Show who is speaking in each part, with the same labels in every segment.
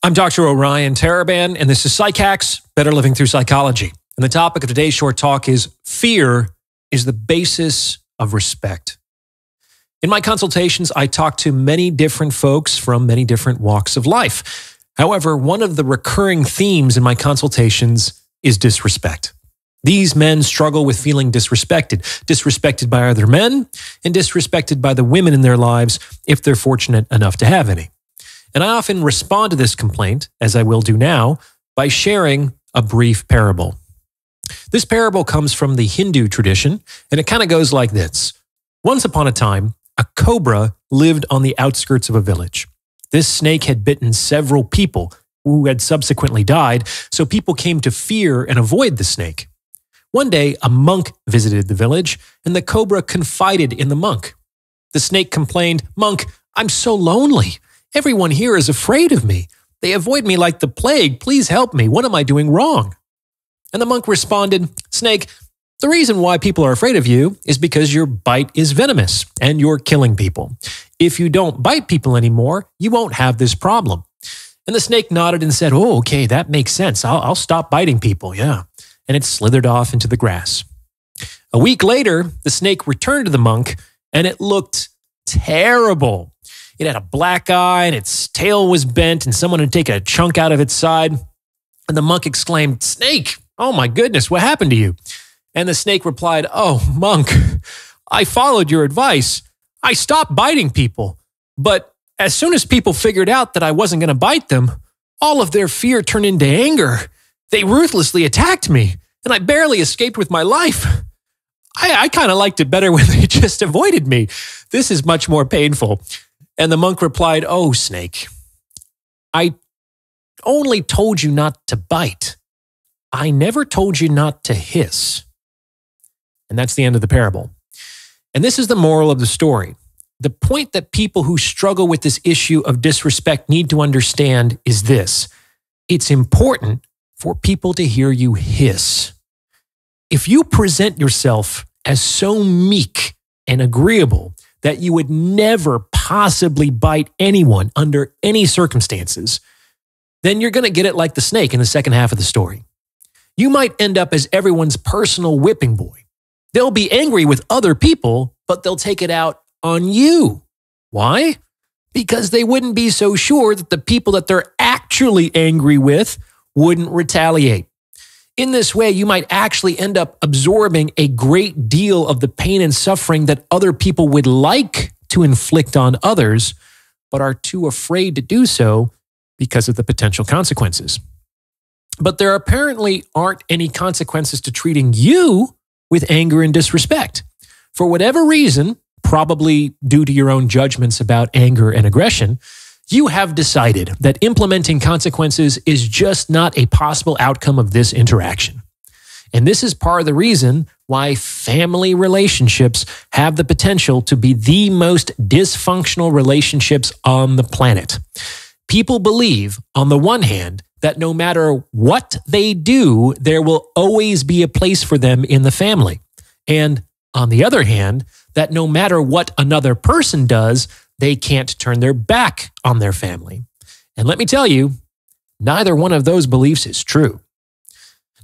Speaker 1: I'm Dr. Orion Taraban, and this is PsycHacks, Better Living Through Psychology. And the topic of today's short talk is fear is the basis of respect. In my consultations, I talk to many different folks from many different walks of life. However, one of the recurring themes in my consultations is disrespect. These men struggle with feeling disrespected by other men and disrespected by the women in their lives if they're fortunate enough to have any. And I often respond to this complaint, as I will do now, by sharing a brief parable. This parable comes from the Hindu tradition, and it kind of goes like this. Once upon a time, a cobra lived on the outskirts of a village. This snake had bitten several people who had subsequently died, so people came to fear and avoid the snake. One day, a monk visited the village, and the cobra confided in the monk. The snake complained, "Monk, I'm so lonely. Everyone here is afraid of me. They avoid me like the plague. Please help me. What am I doing wrong?" And the monk responded, "Snake, the reason why people are afraid of you is because your bite is venomous and you're killing people. If you don't bite people anymore, you won't have this problem." And the snake nodded and said, "Oh, okay, that makes sense. I'll stop biting people, yeah." And it slithered off into the grass. A week later, the snake returned to the monk, and it looked terrible. It had a black eye, and its tail was bent, and someone had taken a chunk out of its side. And the monk exclaimed, "Snake, oh my goodness, what happened to you?" And the snake replied, "Oh, monk, I followed your advice. I stopped biting people. But as soon as people figured out that I wasn't going to bite them, all of their fear turned into anger. They ruthlessly attacked me, and I barely escaped with my life. I kind of liked it better when they just avoided me. This is much more painful." And the monk replied, "Oh, snake, I only told you not to bite. I never told you not to hiss." And that's the end of the parable. And this is the moral of the story. The point that people who struggle with this issue of disrespect need to understand is this. It's important for people to hear you hiss. If you present yourself as so meek and agreeable that you would never possibly bite anyone under any circumstances, then you're going to get it like the snake in the second half of the story. You might end up as everyone's personal whipping boy. They'll be angry with other people, but they'll take it out on you. Why? Because they wouldn't be so sure that the people that they're actually angry with wouldn't retaliate. In this way, you might actually end up absorbing a great deal of the pain and suffering that other people would like to inflict on others, but are too afraid to do so because of the potential consequences. But there apparently aren't any consequences to treating you with anger and disrespect. For whatever reason, probably due to your own judgments about anger and aggression, you have decided that implementing consequences is just not a possible outcome of this interaction. And this is part of the reason why family relationships have the potential to be the most dysfunctional relationships on the planet. People believe, on the one hand, that no matter what they do, there will always be a place for them in the family. And on the other hand, that no matter what another person does, they can't turn their back on their family. And let me tell you, neither one of those beliefs is true.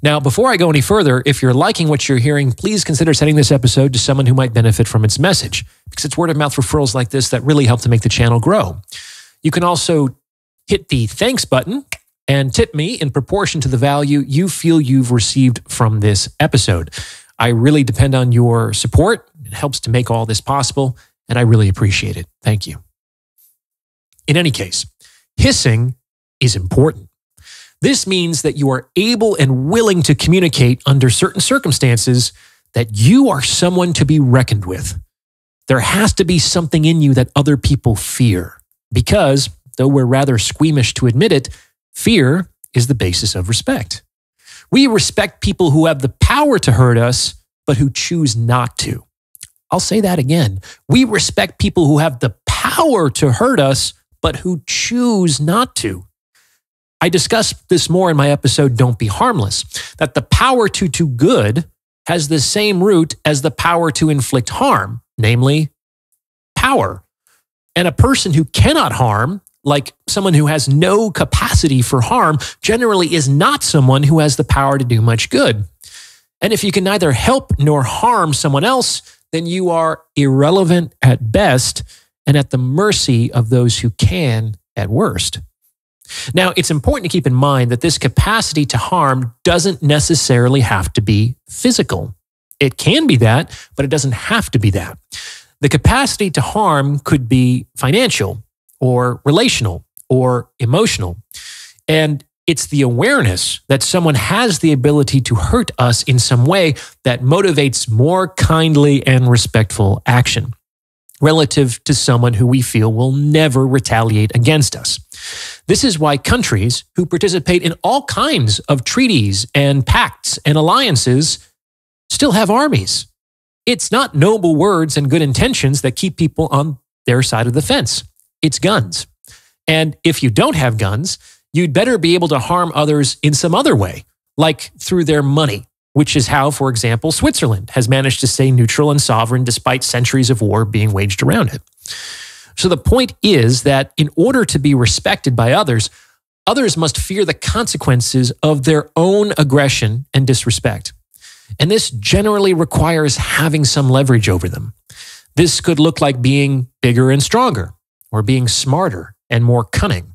Speaker 1: Now, before I go any further, if you're liking what you're hearing, please consider sending this episode to someone who might benefit from its message, because it's word of mouth referrals like this that really help to make the channel grow. You can also hit the thanks button and tip me in proportion to the value you feel you've received from this episode. I really depend on your support. It helps to make all this possible, and I really appreciate it. Thank you. In any case, hissing is important. This means that you are able and willing to communicate under certain circumstances that you are someone to be reckoned with. There has to be something in you that other people fear, because, though we're rather squeamish to admit it, fear is the basis of respect. We respect people who have the power to hurt us, but who choose not to. I'll say that again. We respect people who have the power to hurt us, but who choose not to. I discussed this more in my episode, Don't Be Harmless, that the power to do good has the same root as the power to inflict harm, namely power. And a person who cannot harm like someone who has no capacity for harm, generally is not someone who has the power to do much good. And if you can neither help nor harm someone else, then you are irrelevant at best and at the mercy of those who can at worst. Now, it's important to keep in mind that this capacity to harm doesn't necessarily have to be physical. It can be that, but it doesn't have to be that. The capacity to harm could be financial or relational or emotional. And it's the awareness that someone has the ability to hurt us in some way that motivates more kindly and respectful action relative to someone who we feel will never retaliate against us. This is why countries who participate in all kinds of treaties and pacts and alliances still have armies. It's not noble words and good intentions that keep people on their side of the fence. It's guns. And if you don't have guns, you'd better be able to harm others in some other way, like through their money, which is how, for example, Switzerland has managed to stay neutral and sovereign despite centuries of war being waged around it. So the point is that in order to be respected by others, others must fear the consequences of their own aggression and disrespect. And this generally requires having some leverage over them. This could look like being bigger and stronger, or being smarter and more cunning,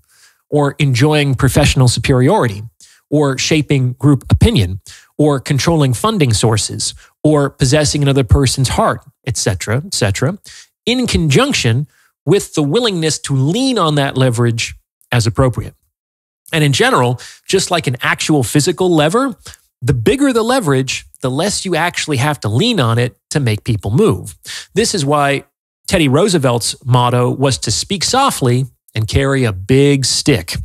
Speaker 1: or enjoying professional superiority, or shaping group opinion, or controlling funding sources, or possessing another person's heart, etc., in conjunction with the willingness to lean on that leverage as appropriate. And in general, just like an actual physical lever, the bigger the leverage, the less you actually have to lean on it to make people move. This is why Teddy Roosevelt's motto was to speak softly and carry a big stick.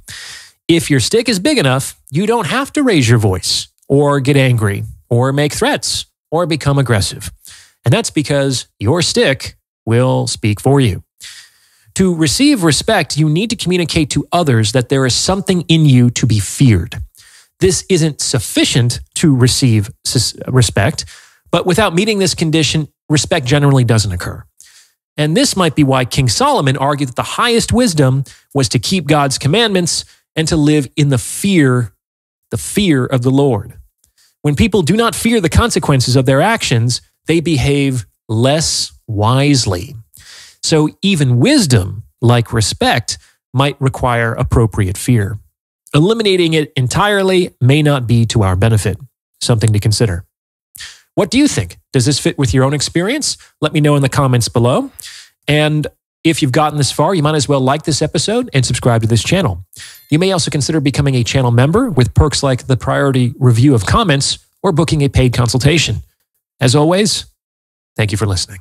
Speaker 1: If your stick is big enough, you don't have to raise your voice or get angry or make threats or become aggressive. And that's because your stick will speak for you. To receive respect, you need to communicate to others that there is something in you to be feared. This isn't sufficient to receive respect, but without meeting this condition, respect generally doesn't occur. And this might be why King Solomon argued that the highest wisdom was to keep God's commandments and to live in the fear of the Lord. When people do not fear the consequences of their actions, they behave less wisely. So even wisdom, like respect, might require appropriate fear. Eliminating it entirely may not be to our benefit. Something to consider. What do you think? Does this fit with your own experience? Let me know in the comments below. And if you've gotten this far, you might as well like this episode and subscribe to this channel. You may also consider becoming a channel member with perks like the priority review of comments or booking a paid consultation. As always, thank you for listening.